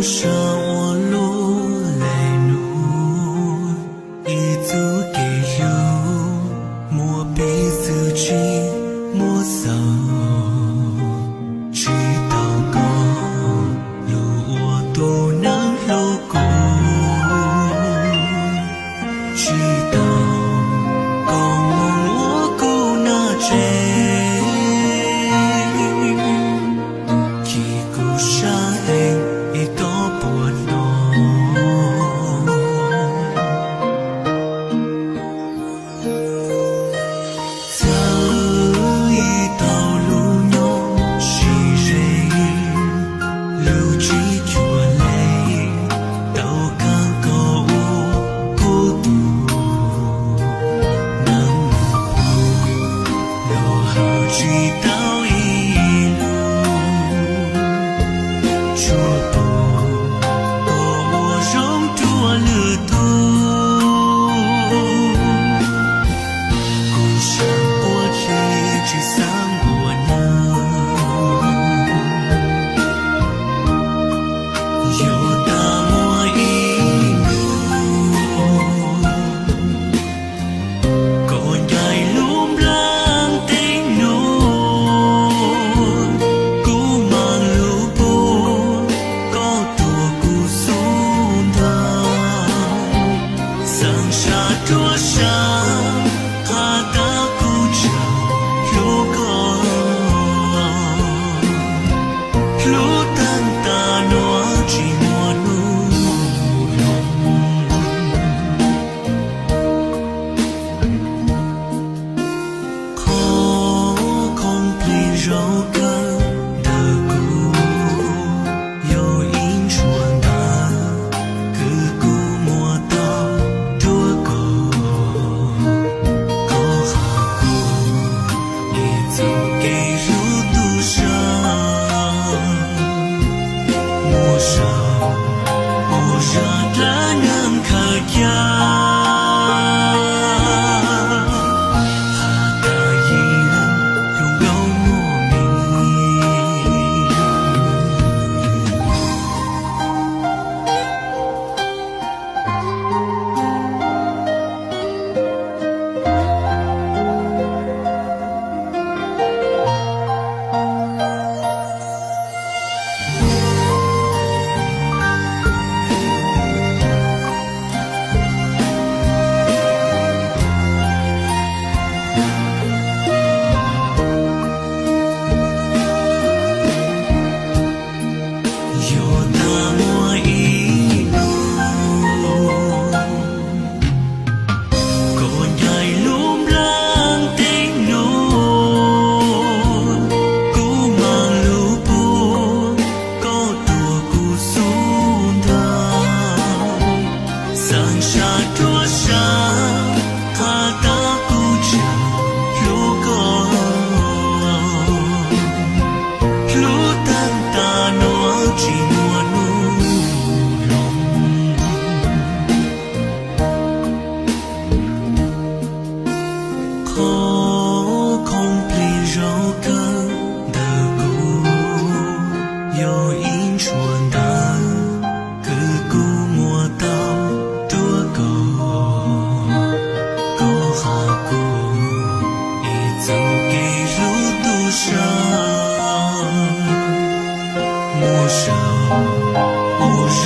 上我路来路，一足给路，莫彼此去莫走，直到够路我都能路过，直到够梦我够那追。直到一路说不过我容多了多，故乡我一直想我呢，有大漠一路，còn dài lung lang tình桌上，他的古城如歌，路灯打落寂寞路空空里柔更的鼓，有音传的个鼓莫到。莫让他能可呀，他的一人拥有莫名。桌上，他的古城如歌，路灯打落寂寞路容，空里柔更的鼓，有音传的个鼓莫到。莫让